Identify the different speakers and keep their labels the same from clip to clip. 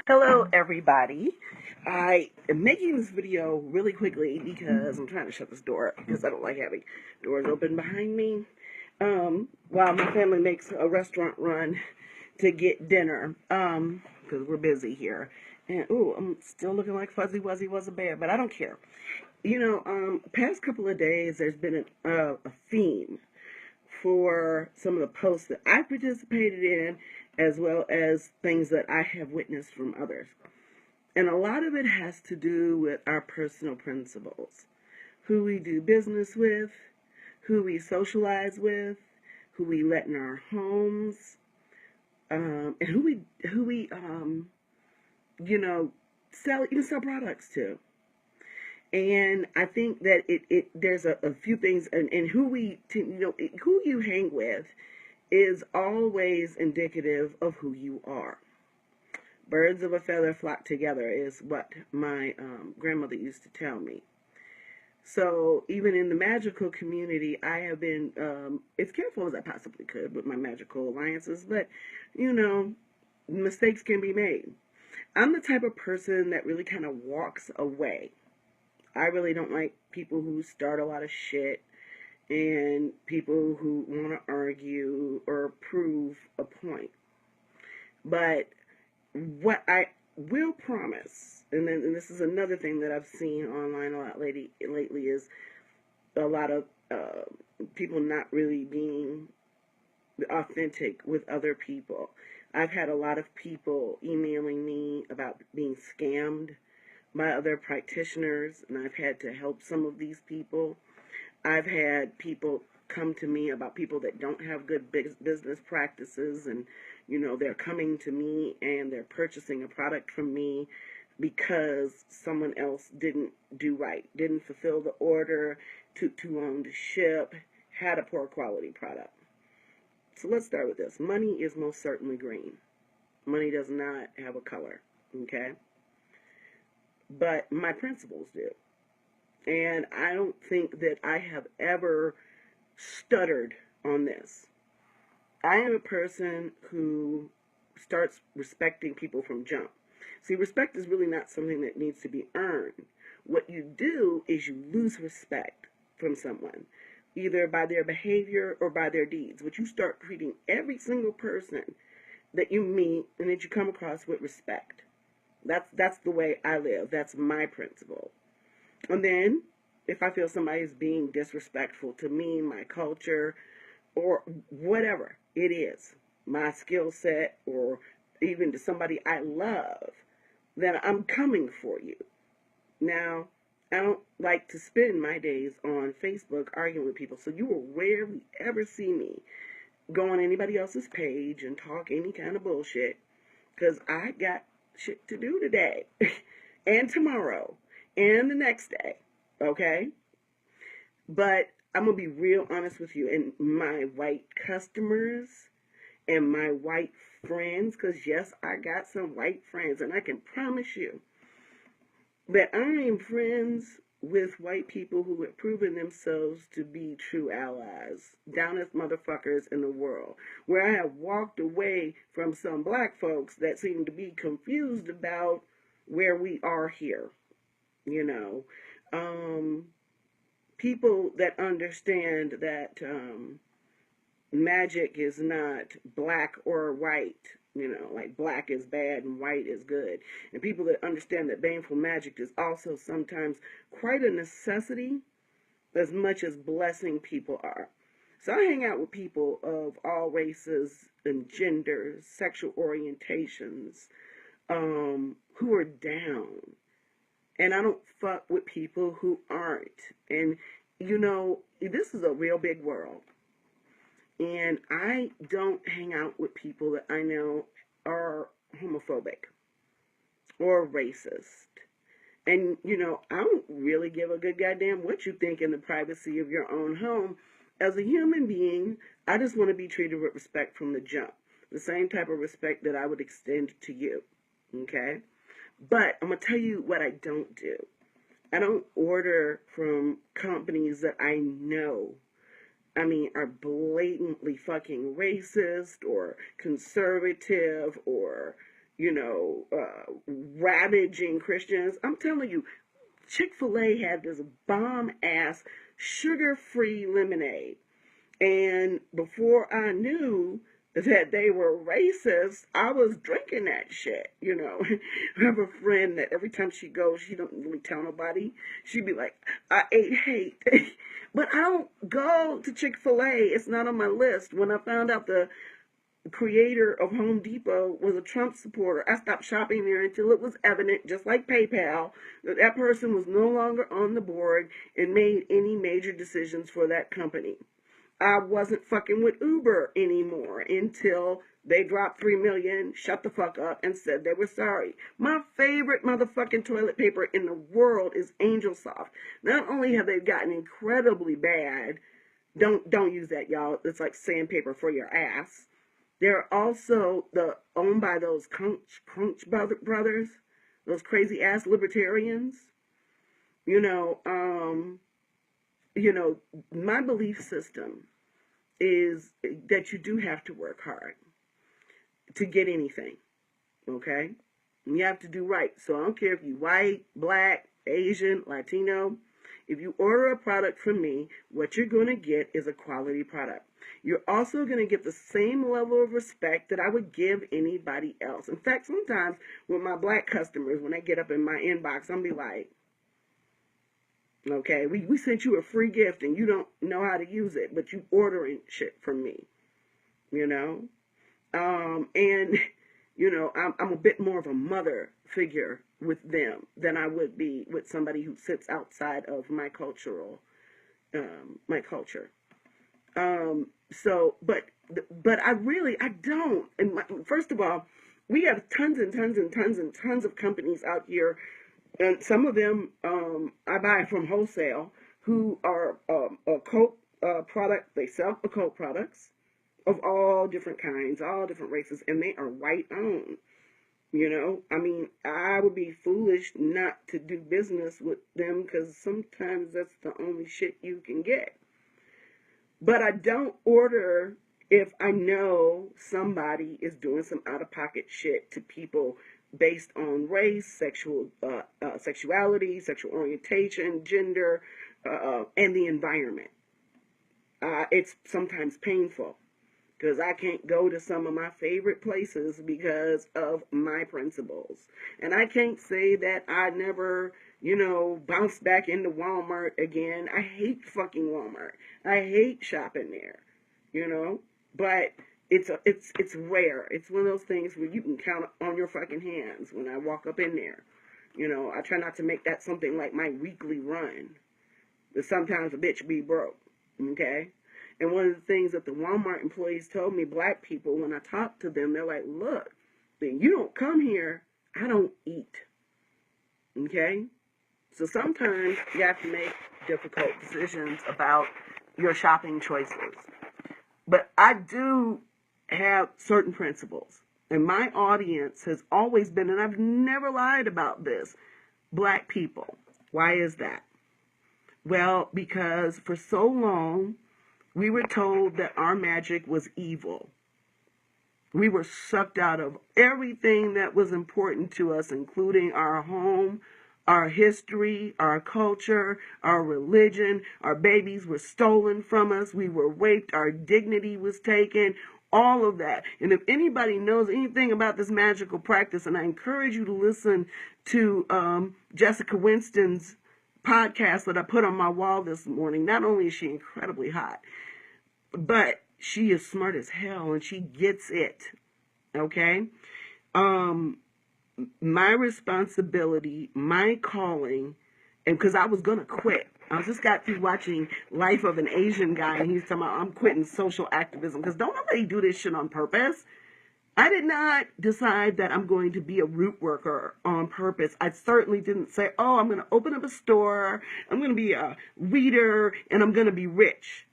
Speaker 1: Hello everybody. I am making this video really quickly because I'm trying to shut this door because I don't like having doors open behind me. While my family makes a restaurant run to get dinner, because we're busy here. And ooh, I'm still looking like Fuzzy Wuzzy was a bear, but I don't care. Past couple of days there's been a theme for some of the posts that I participated in, as well as things that I have witnessed from others. And a lot of it has to do with our personal principles, who we do business with, who we socialize with, who we let in our homes, and who we sell products to. And I think that there's a few things, and who who you hang with is always indicative of who you are. Birds of a feather flock together is what my grandmother used to tell me. So even in the magical community, I have been as careful as I possibly could with my magical alliances, but mistakes can be made. I'm the type of person that really kind of walks away. I really don't like people who start a lot of shit and people who want to argue or prove a point. But what I will promise, and this is another thing that I've seen online a lot lately is a lot of people not really being authentic with other people. I've had a lot of people emailing me about being scammed by other practitioners, and I've had to help some of these people. I've had people come to me about people that don't have good business practices, and they're coming to me and they're purchasing a product from me because someone else didn't do right, didn't fulfill the order, took too long to ship, had a poor quality product. So let's start with this. Money is most certainly green. Money does not have a color, okay? But my principles do. And I don't think that I have ever stuttered on this. I am a person who starts respecting people from jump. See, respect is really not something that needs to be earned. What you do is you lose respect from someone, either by their behavior or by their deeds. But you start treating every single person that you meet and that you come across with respect. That's the way I live. That's my principle. And then, if I feel somebody is being disrespectful to me, my culture, or whatever it is, my skill set, or even to somebody I love, then I'm coming for you. Now, I don't like to spend my days on Facebook arguing with people, so you will rarely ever see me go on anybody else's page and talk any kind of bullshit, because I got shit to do today, and tomorrow, and the next day, okay? But I'm going to be real honest with you, and my white customers and my white friends, because yes, I got some white friends, and I can promise you that I am friends with white people who have proven themselves to be true allies, downest motherfuckers in the world, where I have walked away from some black folks that seem to be confused about where we are here, people that understand that magic is not black or white, like black is bad and white is good. And people that understand that baneful magic is also sometimes quite a necessity as much as blessing people are. So I hang out with people of all races and genders, sexual orientations, who are down. And I don't fuck with people who aren't. And, this is a real big world. And I don't hang out with people that I know are homophobic or racist. And, I don't really give a good goddamn what you think in the privacy of your own home. As a human being, I just want to be treated with respect from the jump. The same type of respect that I would extend to you. Okay? But I'm going to tell you what I don't do. I don't order from companies that I know are blatantly fucking racist or conservative or ravaging Christians. I'm telling you, Chick-fil-A had this bomb-ass sugar-free lemonade. And before I knew that they were racist, I was drinking that shit, I have a friend that every time she goes, she don't really tell nobody. She'd be like, I ate hate. But I don't go to Chick-fil-A. It's not on my list. When I found out the creator of Home Depot was a Trump supporter, I stopped shopping there until it was evident, just like PayPal, that that person was no longer on the board and made any major decisions for that company. I wasn't fucking with Uber anymore until they dropped $3 million, shut the fuck up, and said they were sorry. My favorite motherfucking toilet paper in the world is Angel Soft. Not only have they gotten incredibly bad, don't use that, y'all. It's like sandpaper for your ass. They're also owned by those Crunch brothers, those crazy ass libertarians. My belief system is that you do have to work hard to get anything, okay? You have to do right. So I don't care if you're white, black, Asian, Latino. If you order a product from me, what you're going to get is a quality product. You're also going to get the same level of respect that I would give anybody else. In fact, sometimes with my black customers, when they get up in my inbox, I'll be like, okay, we sent you a free gift and you don't know how to use it, but you ordering shit from me, and I'm a bit more of a mother figure with them than I would be with somebody who sits outside of my culture. But I don't. And first of all, we have tons and tons and tons and tons of companies out here. And some of them I buy from wholesale, who are a Coke product. They sell Coke products of all different kinds, all different races, and they are white owned. I would be foolish not to do business with them because sometimes that's the only shit you can get. But I don't order if I know somebody is doing some out-of-pocket shit to people based on race, sexuality, sexual orientation, gender, and the environment. It's sometimes painful because I can't go to some of my favorite places because of my principles. And I can't say that I never, bounce back into Walmart again. I hate fucking Walmart. I hate shopping there, but it's rare. It's one of those things where you can count on your fucking hands when I walk up in there. I try not to make that something like my weekly run. But sometimes a bitch be broke, okay? And one of the things that the Walmart employees told me, black people, when I talked to them, they're like, look, then you don't come here, I don't eat, okay? So sometimes you have to make difficult decisions about your shopping choices. But I do have certain principles. And my audience has always been, and I've never lied about this, black people. Why is that? Well, because for so long, we were told that our magic was evil. We were sucked out of everything that was important to us, including our home, our history, our culture, our religion. Our babies were stolen from us. We were raped. Our dignity was taken. All of that. And if anybody knows anything about this magical practice, and I encourage you to listen to Jessica Winston's podcast that I put on my wall this morning. Not only is she incredibly hot, but she is smart as hell and she gets it. Okay? My responsibility, my calling, and because I was going to quit. I just got through watching Life of an Asian Guy, and he's talking about, I'm quitting social activism, because don't nobody do this shit on purpose. I did not decide that I'm going to be a root worker on purpose. I certainly didn't say, oh, I'm going to open up a store, I'm going to be a reader, and I'm going to be rich.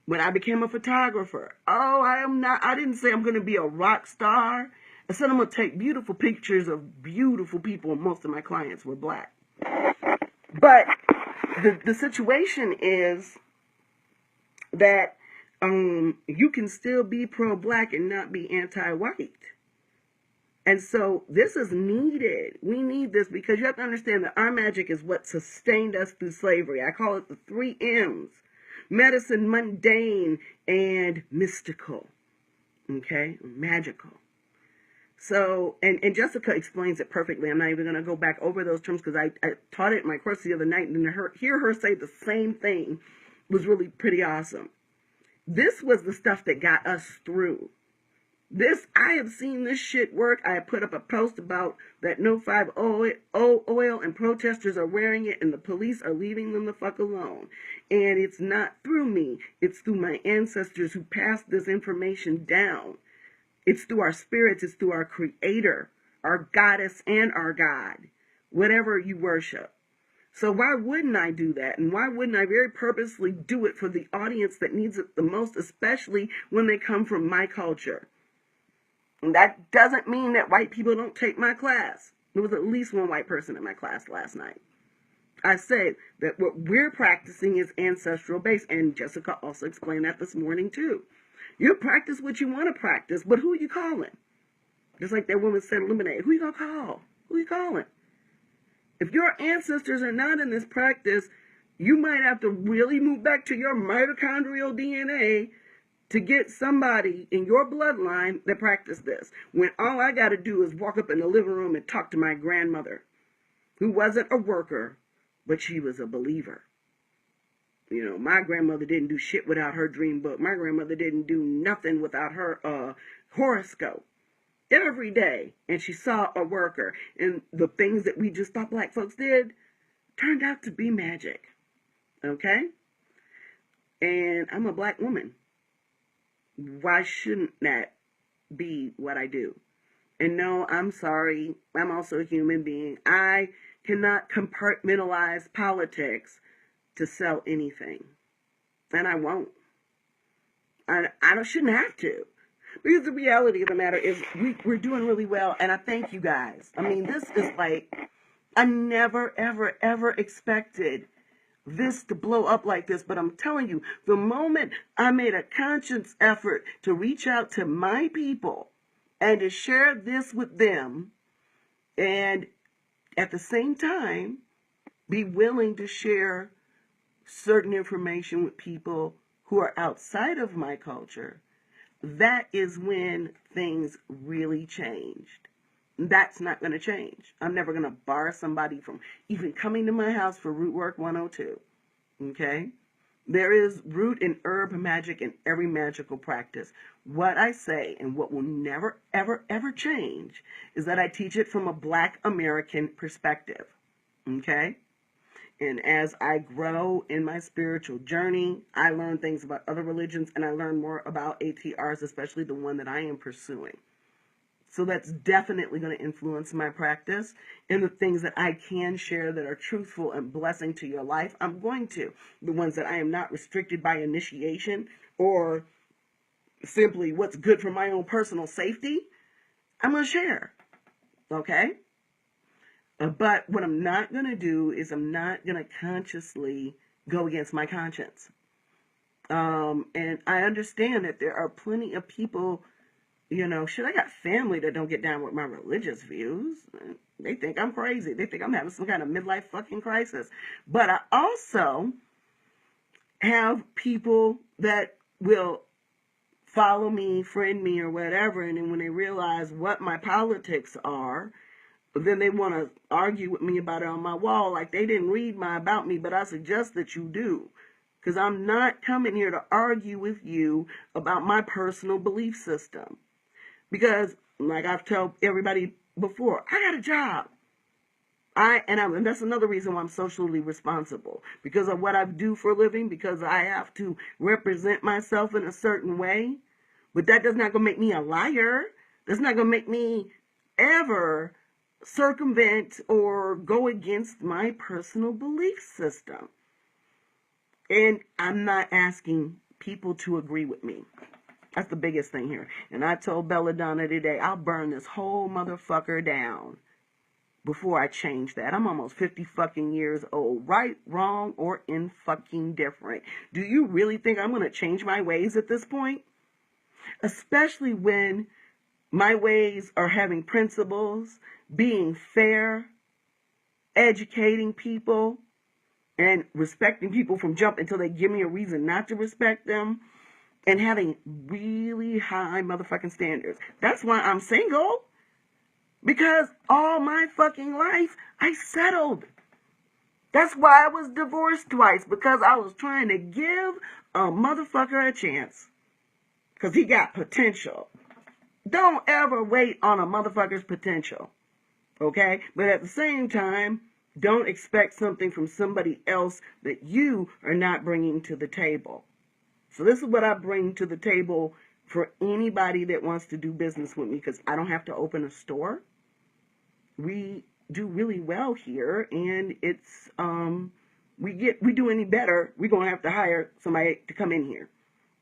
Speaker 1: When I became a photographer, I didn't say I'm going to be a rock star. I said I'm going to take beautiful pictures of beautiful people, and most of my clients were black. But the situation is that you can still be pro-black and not be anti-white. And so this is needed. We need this because you have to understand that our magic is what sustained us through slavery. I call it the 3 M's: medicine, mundane, and mystical. Okay? Magical. So, and Jessica explains it perfectly. I'm not even going to go back over those terms because I taught it in my course the other night, and hear her say the same thing was really pretty awesome. This was the stuff that got us through. I have seen this shit work. I put up a post about that No 5 oil, and protesters are wearing it, and the police are leaving them the fuck alone. And it's not through me. It's through my ancestors who passed this information down. It's through our spirits. It's through our creator, our goddess, and our God, whatever you worship. So why wouldn't I do that? And why wouldn't I very purposely do it for the audience that needs it the most, especially when they come from my culture? And that doesn't mean that white people don't take my class. There was at least one white person in my class last night. I said that what we're practicing is ancestral based, and Jessica also explained that this morning too. You practice what you want to practice, but who are you calling? Just like that woman said, Lemonade. Who you going to call? Who you calling? If your ancestors are not in this practice, you might have to really move back to your mitochondrial DNA to get somebody in your bloodline that practiced this. When all I got to do is walk up in the living room and talk to my grandmother, who wasn't a worker, but she was a believer. You know, my grandmother didn't do shit without her dream book. My grandmother didn't do nothing without her horoscope. Every day. And she saw a worker. And the things that we just thought black folks did turned out to be magic. Okay? And I'm a black woman. Why shouldn't that be what I do? And no, I'm sorry. I'm also a human being. I cannot compartmentalize politics to sell anything. And I won't. I shouldn't have to. Because the reality of the matter is we're doing really well. And I thank you guys. I mean, this is like, I never, ever, ever expected this to blow up like this. But I'm telling you, the moment I made a conscious effort to reach out to my people and to share this with them, and at the same time, be willing to share certain information with people who are outside of my culture, that is when things really changed. That's not going to change. I'm never going to bar somebody from even coming to my house for Root Work 102. Okay? There is root and herb magic in every magical practice. What I say and what will never, ever, ever change is that I teach it from a Black American perspective. Okay? And as I grow in my spiritual journey, I learn things about other religions, and I learn more about ATRs, especially the one that I am pursuing. So that's definitely going to influence my practice. And the things that I can share that are truthful and blessing to your life, I'm going to. The ones that I am not restricted by initiation or simply what's good for my own personal safety, I'm going to share. Okay? But what I'm not going to do is I'm not going to consciously go against my conscience. And I understand that there are plenty of people, you know, shit, I got family that don't get down with my religious views. They think I'm crazy. They think I'm having some kind of midlife fucking crisis. But I also have people that will follow me, friend me, or whatever, and then when they realize what my politics are, then they want to argue with me about it on my wall, like they didn't read my about me, but I suggest that you do. Because I'm not coming here to argue with you about my personal belief system. Because, like I've told everybody before, I got a job. And that's another reason why I'm socially responsible. Because of what I do for a living, because I have to represent myself in a certain way. But that does not going to make me a liar. That's not going to make me ever circumvent or go against my personal belief system. And I'm not asking people to agree with me. That's the biggest thing here. And I told Belladonna today, I'll burn this whole motherfucker down before I change that. I'm almost 50 fucking years old. Right, wrong, or in fucking different. Do you really think I'm going to change my ways at this point? Especially when My ways are having principles, being fair, educating people, and respecting people from jump until they give me a reason not to respect them, and having really high motherfucking standards. That's why I'm single. Because all my fucking life, I settled. That's why I was divorced twice. Because I was trying to give a motherfucker a chance. Because he got potential. Don't ever wait on a motherfucker's potential. Okay? But at the same time, don't expect something from somebody else that you are not bringing to the table. So this is what I bring to the table for anybody that wants to do business with me, because I don't have to open a store. We do really well here, and it's we do any better, we're gonna have to hire somebody to come in here.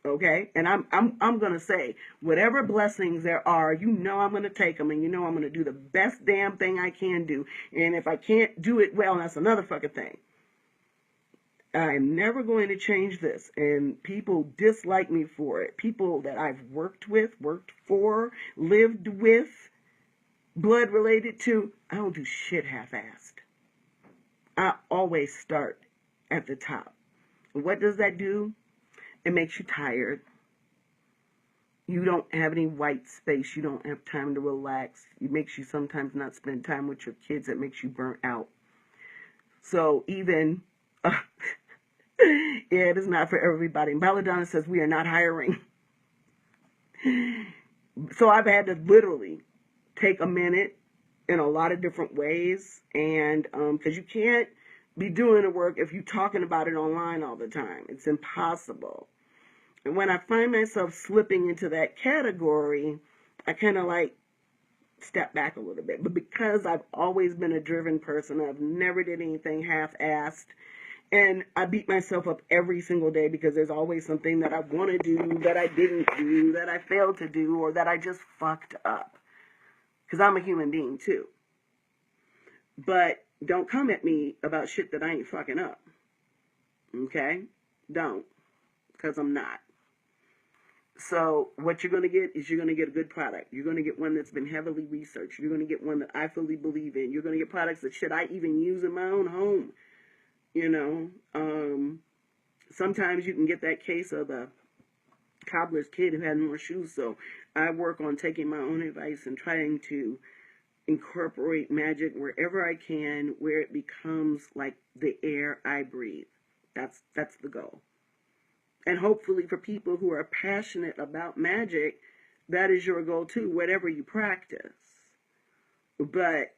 Speaker 1: Okay? And I'm gonna say, whatever blessings there are, I'm gonna take them, and I'm gonna do the best damn thing I can do. And if I can't do it well, that's another fucking thing. I'm never going to change this, and people dislike me for it. People that I've worked with, worked for, lived with, blood related to, I don't do shit half-assed. I always start at the top. What does that do? It makes you tired. You don't have any white space. You don't have time to relax. It makes you sometimes not spend time with your kids. It makes you burnt out. So even... yeah, it is not for everybody. Belladonna says we are not hiring. So I've had to literally take a minute in a lot of different ways, and because you can't be doing the work if you're talking about it online all the time. It's impossible. And when I find myself slipping into that category, I kind of like step back a little bit. But because I've always been a driven person, I've never did anything half-assed. And I beat myself up every single day because there's always something that I want to do, that I didn't do, that I failed to do, or that I just fucked up. Because I'm a human being too. But don't come at me about shit that I ain't fucking up. Okay? Don't. Because I'm not. So what you're going to get is you're going to get a good product. You're going to get one that's been heavily researched. You're going to get one that I fully believe in. You're going to get products that shit I even use in my own home. Sometimes you can get that case of the cobbler's kid who had more shoes. So I work on taking my own advice and trying to incorporate magic wherever I can, where it becomes like the air I breathe. That's the goal. And hopefully for people who are passionate about magic, that is your goal too, whatever you practice. But,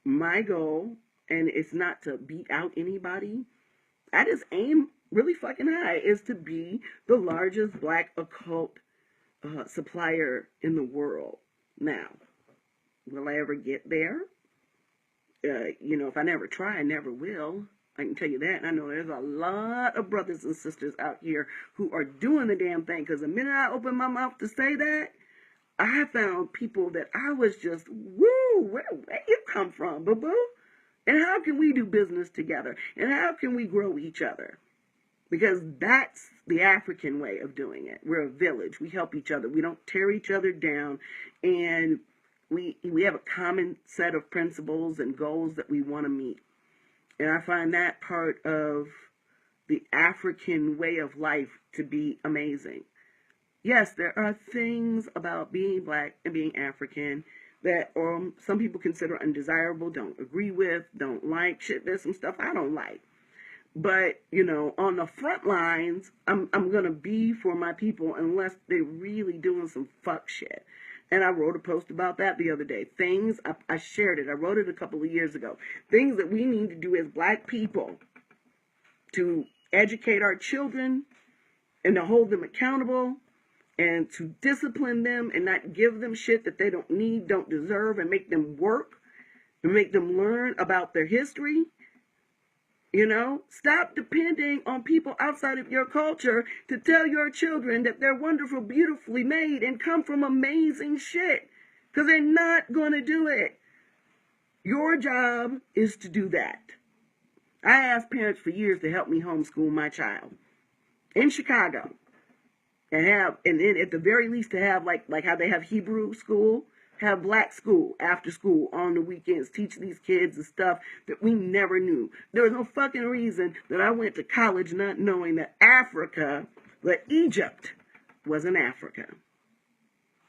Speaker 1: my goal, and it's not to beat out anybody, I just aim really fucking high, is to be the largest black occult supplier in the world. Now, will I ever get there? If I never try, I never will. I can tell you that. And I know there's a lot of brothers and sisters out here who are doing the damn thing. Because the minute I open my mouth to say that, I found people that I was just, woo, where you come from, boo-boo? And how can we do business together? And how can we grow each other? Because that's the African way of doing it. We're a village. We help each other. We don't tear each other down. And we have a common set of principles and goals that we want to meet. And I find that part of the African way of life to be amazing. Yes, there are things about being black and being African that some people consider undesirable, don't agree with, don't like. Shit, there's some stuff I don't like. But, on the front lines, I'm going to be for my people unless they're really doing some fuck shit. And I wrote a post about that the other day. I shared it. I wrote it a couple of years ago. Things that we need to do as black people to educate our children and to hold them accountable and to discipline them and not give them shit that they don't need, don't deserve, and make them work and make them learn about their history. Stop depending on people outside of your culture to tell your children that they're wonderful, beautifully made, and come from amazing shit. Because they're not going to do it. Your job is to do that. I asked parents for years to help me homeschool my child in Chicago. and then at the very least to have like how they have Hebrew school, have black school after school on the weekends, teach these kids the stuff that we never knew. There was no fucking reason that I went to college not knowing that Egypt was in Africa.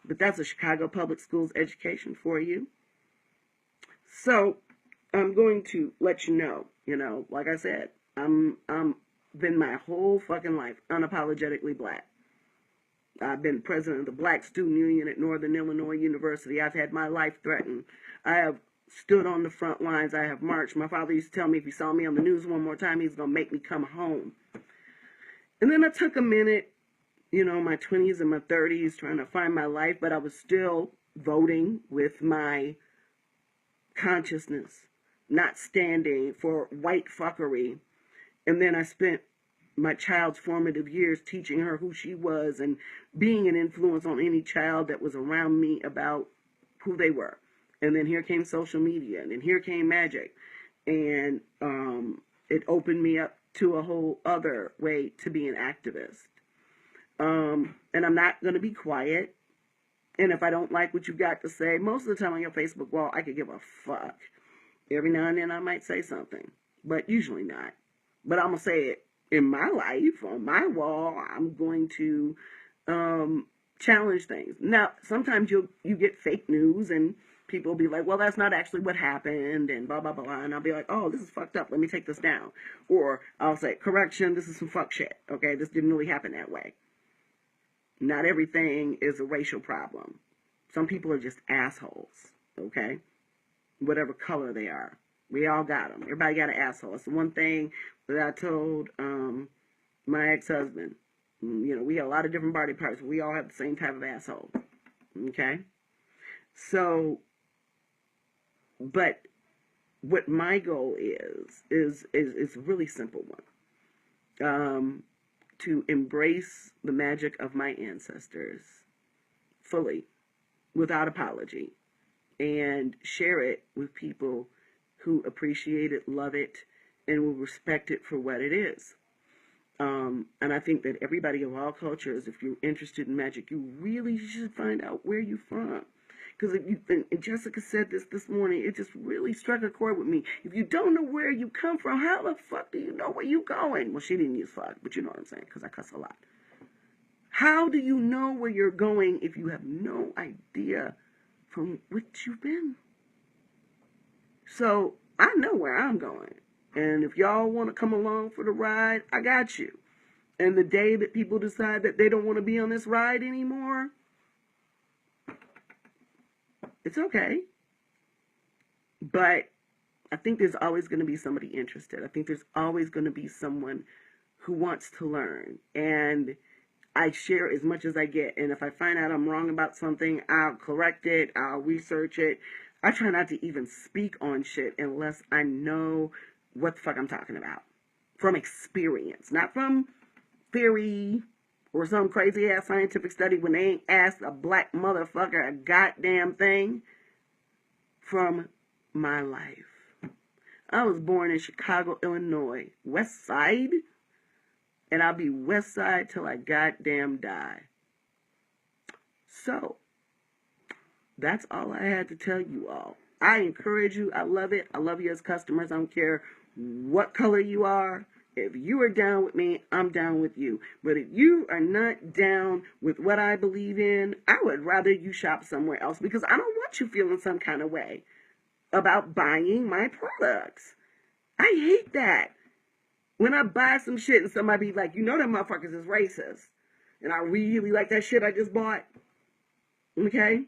Speaker 1: But that's a Chicago Public Schools education for you. So I'm going to let you know, like I said, I'm been my whole fucking life unapologetically black. I've been president of the Black Student Union at Northern Illinois University. I've had my life threatened. I have stood on the front lines. I have marched. My father used to tell me if he saw me on the news one more time, he's going to make me come home. And then I took a minute, my 20s and my 30s trying to find my life, but I was still voting with my consciousness, not standing for white fuckery. And then I spent my child's formative years teaching her who she was and being an influence on any child that was around me about who they were. And then here came social media, and then here came magic. And it opened me up to a whole other way to be an activist. And I'm not going to be quiet. And if I don't like what you've got to say, most of the time on your Facebook wall, I could give a fuck. Every now and then I might say something, but usually not. But I'm going to say it in my life, on my wall. I'm going to challenge things. Now, sometimes you get fake news and people will be like, well, that's not actually what happened and blah, blah, blah. And I'll be like, oh, this is fucked up. Let me take this down. Or I'll say, correction, this is some fuck shit. Okay, this didn't really happen that way. Not everything is a racial problem. Some people are just assholes, okay? Whatever color they are. We all got them. Everybody got an asshole. It's the one thing that I told my ex-husband. We got a lot of different body parts. We all have the same type of asshole, okay? So, but what my goal is a really simple one. To embrace the magic of my ancestors fully, without apology, and share it with people who appreciate it, love it, and will respect it for what it is. And I think that everybody of all cultures, if you're interested in magic, you really should find out where you're from. Because and Jessica said this morning, it just really struck a chord with me. If you don't know where you come from, how the fuck do you know where you're going? Well, she didn't use fuck, but you know what I'm saying, because I cuss a lot. How do you know where you're going if you have no idea from which you've been? So I know where I'm going. And if y'all want to come along for the ride, I got you. And the day that people decide that they don't want to be on this ride anymore, it's okay. But I think there's always going to be somebody interested. I think there's always going to be someone who wants to learn. And I share as much as I get. And if I find out I'm wrong about something, I'll correct it. I'll research it. I try not to even speak on shit unless I know what the fuck I'm talking about. From experience. Not from theory or some crazy ass scientific study when they ain't asked a black motherfucker a goddamn thing. From my life. I was born in Chicago, Illinois, West Side, and I'll be West Side till I goddamn die. So, that's all I had to tell you all. I encourage you. I love it. I love you as customers. I don't care what color you are. If you are down with me, I'm down with you. But if you are not down with what I believe in, I would rather you shop somewhere else because I don't want you feeling some kind of way about buying my products. I hate that. When I buy some shit and somebody be like, that motherfuckers is racist. And I really like that shit I just bought. Okay?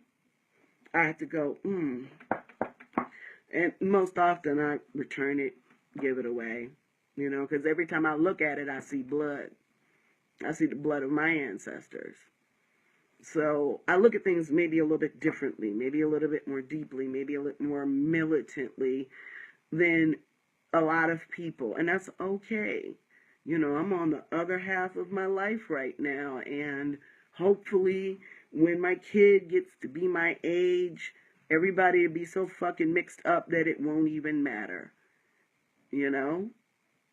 Speaker 1: I have to go, And most often I return it, give it away. Because every time I look at it, I see blood. I see the blood of my ancestors. So I look at things maybe a little bit differently, maybe a little bit more deeply, maybe a little more militantly than a lot of people. And that's okay. I'm on the other half of my life right now. And hopefully when my kid gets to be my age, everybody will be so fucking mixed up that it won't even matter.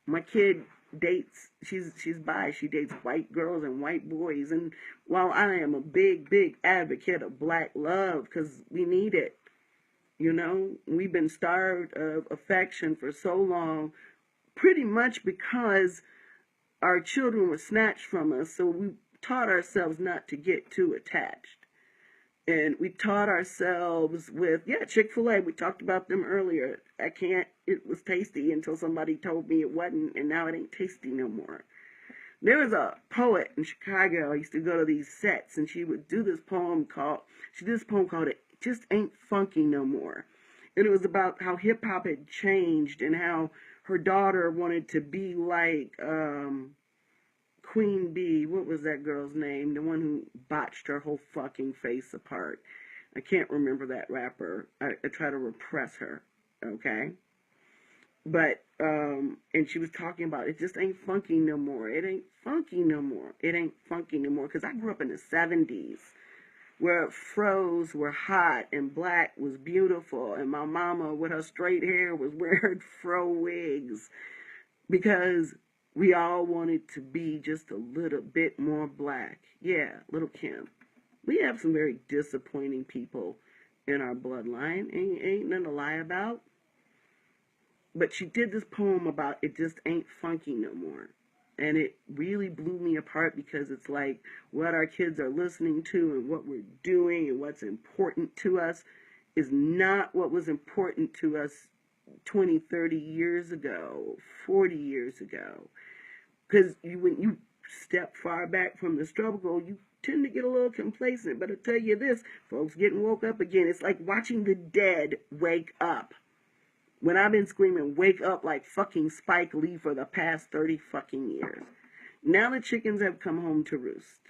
Speaker 1: My kid dates, she's bi. She dates white girls and white boys. And while I am a big, big advocate of black love, because we need it, you know, we've been starved of affection for so long, pretty much because our children were snatched from us. So we taught ourselves not to get too attached. And we taught ourselves with, Chick-fil-A, we talked about them earlier. It was tasty until somebody told me it wasn't, and now it ain't tasty no more. There was a poet in Chicago. I used to go to these sets, and she would do this poem called It Just Ain't Funky No More. And it was about how hip-hop had changed and how her daughter wanted to be like Queen Bee. What was that girl's name? The one who botched her whole fucking face apart. I can't remember that rapper. I try to repress her, okay? But, and she was talking about it just ain't funky no more. It ain't funky no more. It ain't funky no more. Because I grew up in the 70s where fros were hot and black was beautiful. And my mama with her straight hair was wearing fro wigs because we all wanted to be just a little bit more black. Yeah, little Kim. We have some very disappointing people in our bloodline. Ain't nothing to lie about. But she did this poem about it just ain't funky no more. And it really blew me apart because it's like what our kids are listening to and what we're doing and what's important to us is not what was important to us 20, 30 years ago, 40 years ago. Because when you step far back from the struggle, you tend to get a little complacent. But I'll tell you this, folks getting woke up again. It's like watching the dead wake up. When I've been screaming, wake up like fucking Spike Lee for the past 30 fucking years. Now the chickens have come home to roost.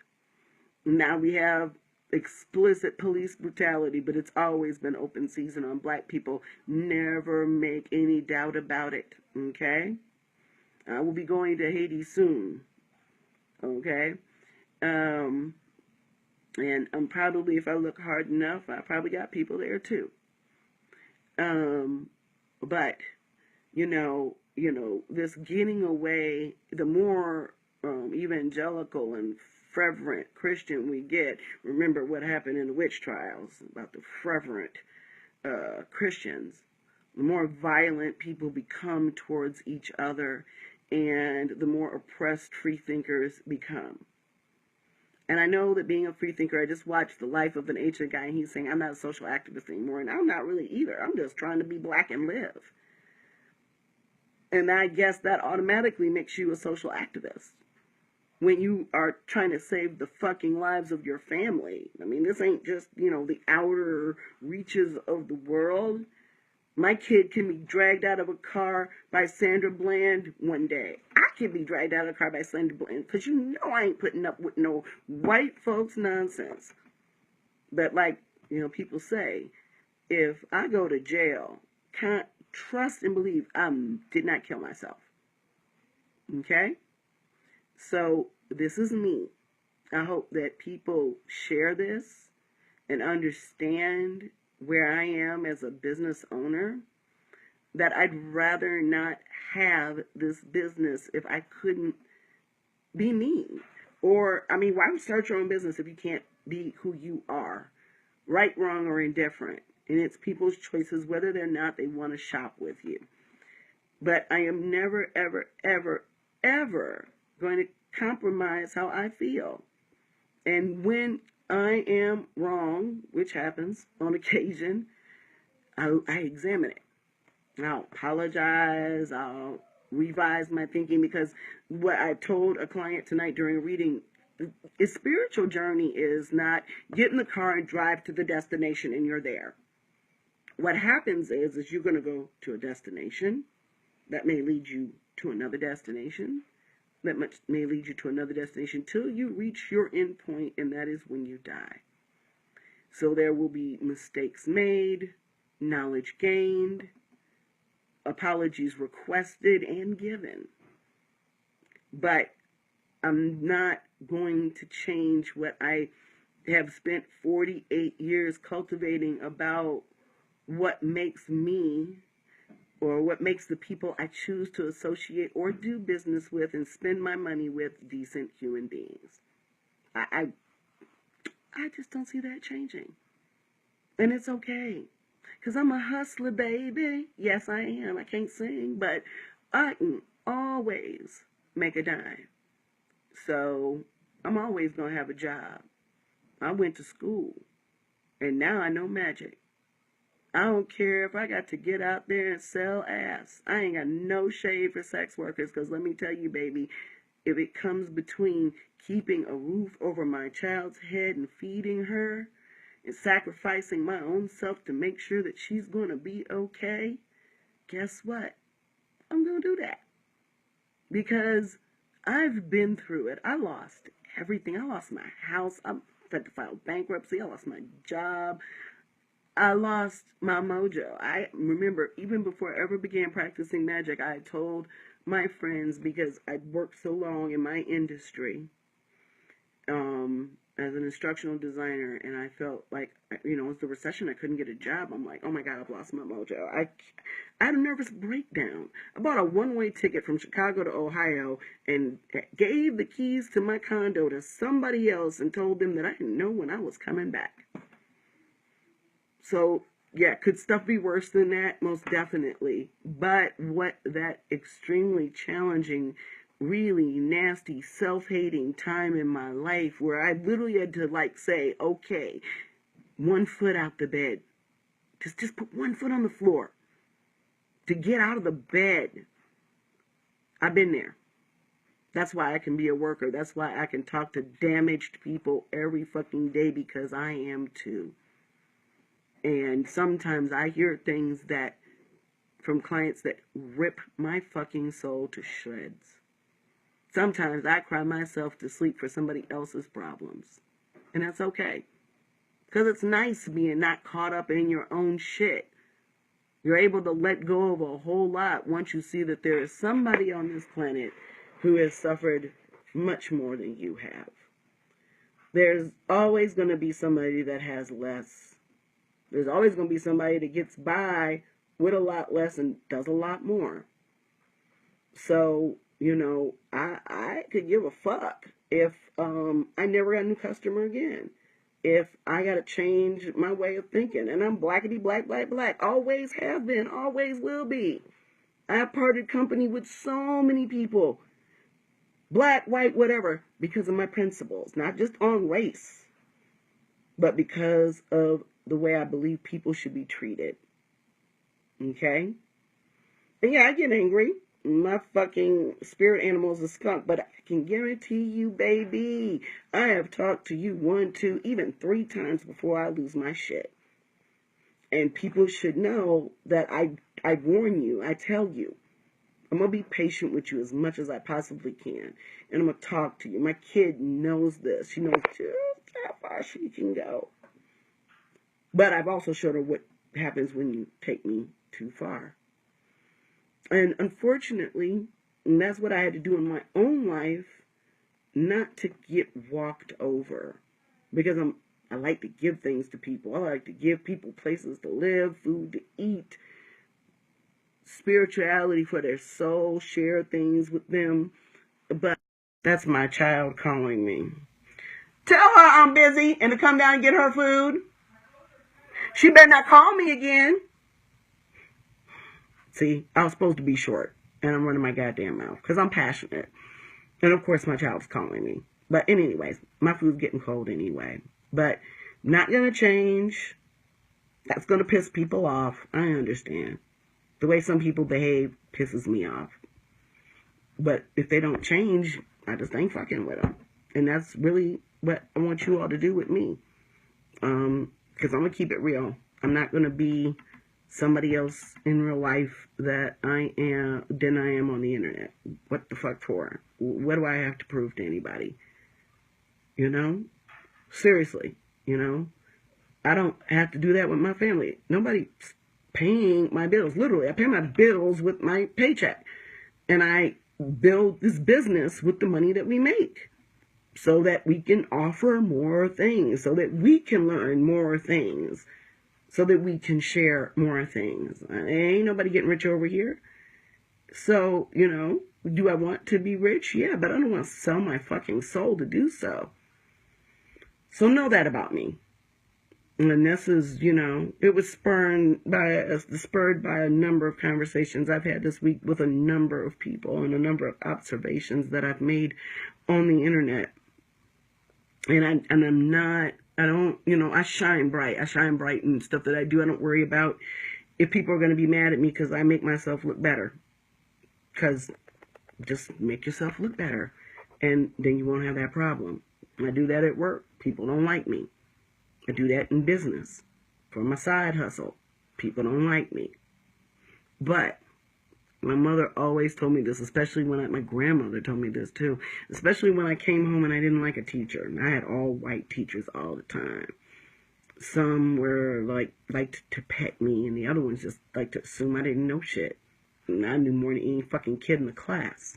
Speaker 1: Now we have explicit police brutality, but it's always been open season on black people. Never make any doubt about it, okay? I will be going to Haiti soon, okay? And I'm probably, if I look hard enough, I probably got people there too. But, you know, this getting away, the more evangelical and fervent Christian we get, remember what happened in the witch trials about the fervent Christians, the more violent people become towards each other and the more oppressed freethinkers become. And I know that being a freethinker, I just watched The Life of an Ancient Guy, and he's saying, I'm not a social activist anymore, and I'm not really either. I'm just trying to be black and live. And I guess that automatically makes you a social activist. When you are trying to save the fucking lives of your family. I mean, this ain't just, the outer reaches of the world. My kid can be dragged out of a car by Sandra Bland one day. I can be dragged out of a car by Sandra Bland because I ain't putting up with no white folks nonsense. But like, people say, if I go to jail, can't trust and believe I did not kill myself. Okay? So this is me. I hope that people share this and understand where I am as a business owner, that I'd rather not have this business if I couldn't be me. Or, why would you start your own business if you can't be who you are? Right, wrong, or indifferent. And it's people's choices whether or not they want to shop with you. But I am never, ever, ever, ever going to compromise how I feel. And when I am wrong, which happens on occasion, I examine it. I'll apologize. I'll revise my thinking, because what I told a client tonight during a reading, a spiritual journey is not get in the car and drive to the destination and you're there. What happens is you're going to go to a destination that may lead you to another destination. That may lead you to another destination till you reach your end point, and that is when you die. So there will be mistakes made, knowledge gained, apologies requested and given. But I'm not going to change what I have spent 48 years cultivating about what makes me or what makes the people I choose to associate or do business with and spend my money with decent human beings. I just don't see that changing. And it's okay. Because I'm a hustler, baby. Yes, I am. I can't sing, but I can always make a dime. So I'm always going to have a job. I went to school, and now I know magic. I don't care if I got to get out there and sell ass. I ain't got no shade for sex workers, because let me tell you, baby, if it comes between keeping a roof over my child's head and feeding her and sacrificing my own self to make sure that she's going to be okay, guess what? I'm going to do that. Because I've been through it. I lost everything. I lost my house. I had to file bankruptcy. I lost my job. I lost my mojo. I remember even before I ever began practicing magic, I told my friends, because I'd worked so long in my industry as an instructional designer, and I felt like, it was the recession, I couldn't get a job. I'm like, oh my God, I've lost my mojo. I had a nervous breakdown. I bought a one-way ticket from Chicago to Ohio and gave the keys to my condo to somebody else and told them that I didn't know when I was coming back. So, yeah, could stuff be worse than that? Most definitely. But what that extremely challenging, really nasty, self-hating time in my life where I literally had to say, okay, 1 foot out the bed. Just put 1 foot on the floor. To get out of the bed. I've been there. That's why I can be a worker. That's why I can talk to damaged people every fucking day, because I am too. And sometimes I hear things from clients that rip my fucking soul to shreds. Sometimes I cry myself to sleep for somebody else's problems. And that's okay. Because it's nice being not caught up in your own shit. You're able to let go of a whole lot once you see that there is somebody on this planet who has suffered much more than you have. There's always going to be somebody that has less. There's always going to be somebody that gets by with a lot less and does a lot more. So, I could give a fuck if I never got a new customer again. If I got to change my way of thinking. And I'm blackety black, black, black. Always have been, always will be. I have parted company with so many people. Black, white, whatever. Because of my principles. Not just on race. But because of the way I believe people should be treated. Okay? And yeah, I get angry. My fucking spirit animal is a skunk, but I can guarantee you, baby, I have talked to you 1, 2, even 3 times before I lose my shit. And people should know that I warn you, I tell you, I'm going to be patient with you as much as I possibly can. And I'm going to talk to you. My kid knows this. She knows just how far she can go. But I've also showed her what happens when you take me too far. And unfortunately, and that's what I had to do in my own life, not to get walked over. Because I like to give things to people. I like to give people places to live, food to eat, spirituality for their soul, share things with them. But that's my child calling me. Tell her I'm busy and to come down and get her food. She better not call me again. See, I was supposed to be short, and I'm running my goddamn mouth, because I'm passionate. And of course, my child's calling me. But anyways, my food's getting cold anyway. But not going to change. That's going to piss people off. I understand. The way some people behave pisses me off. But if they don't change, I just ain't fucking with them. And that's really what I want you all to do with me. Because I'm going to keep it real. I'm not going to be somebody else in real life than I am on the internet. What the fuck for? What do I have to prove to anybody? Seriously, I don't have to do that with my family. Nobody's paying my bills. Literally, I pay my bills with my paycheck. And I build this business with the money that we make so that we can offer more things, so that we can learn more things, so that we can share more things. Ain't nobody getting rich over here. So, you know, do I want to be rich? Yeah, but I don't want to sell my fucking soul to do so. So know that about me. And this is, you know, it was spurred by a number of conversations I've had this week with a number of people and a number of observations that I've made on the internet. And I'm not, I don't, you know, I shine bright. I shine bright in stuff that I do. I don't worry about if people are going to be mad at me because I make myself look better. Because just make yourself look better, and then you won't have that problem. I do that at work. People don't like me. I do that in business for my side hustle. People don't like me. But my mother always told me this, especially when my grandmother told me this too, especially when I came home and I didn't like a teacher. And I had all white teachers all the time. Some were liked to pet me, and the other ones just liked to assume I didn't know shit. And I knew more than any fucking kid in the class.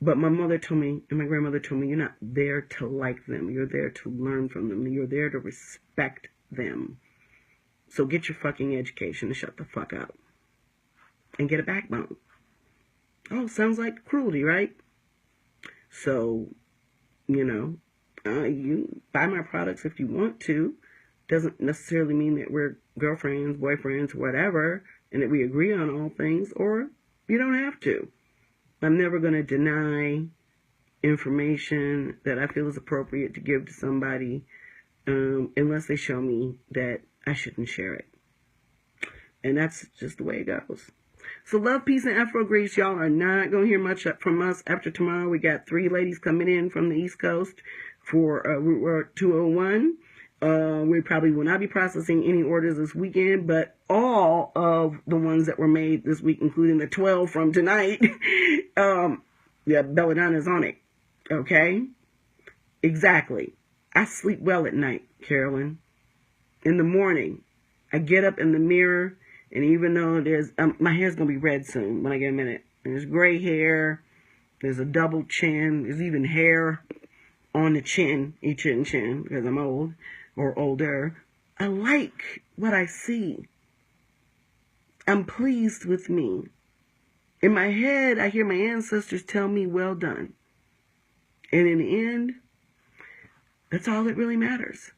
Speaker 1: But my mother told me, and my grandmother told me, you're not there to like them. You're there to learn from them. You're there to respect them. So get your fucking education and shut the fuck up. And get a backbone. Oh, sounds like cruelty, right? So, you know, you buy my products if you want to. Doesn't necessarily mean that we're girlfriends, boyfriends, whatever, and that we agree on all things, or you don't have to. I'm never going to deny information that I feel is appropriate to give to somebody unless they show me that I shouldn't share it. And that's just the way it goes. So love, peace, and Afro Grace. Y'all are not going to hear much from us after tomorrow. We got 3 ladies coming in from the East Coast for Route 201. We probably will not be processing any orders this weekend, but all of the ones that were made this week, including the 12 from tonight, yeah, Belladonna's on it. Okay? Exactly. I sleep well at night, Carolyn. In the morning, I get up in the mirror, and even though there's, my hair's going to be red soon when I get a minute. There's gray hair, there's a double chin, there's even hair on the chin, chin, because I'm old. Or older. I like what I see. I'm pleased with me. In my head, I hear my ancestors tell me, well done. And in the end, that's all that really matters.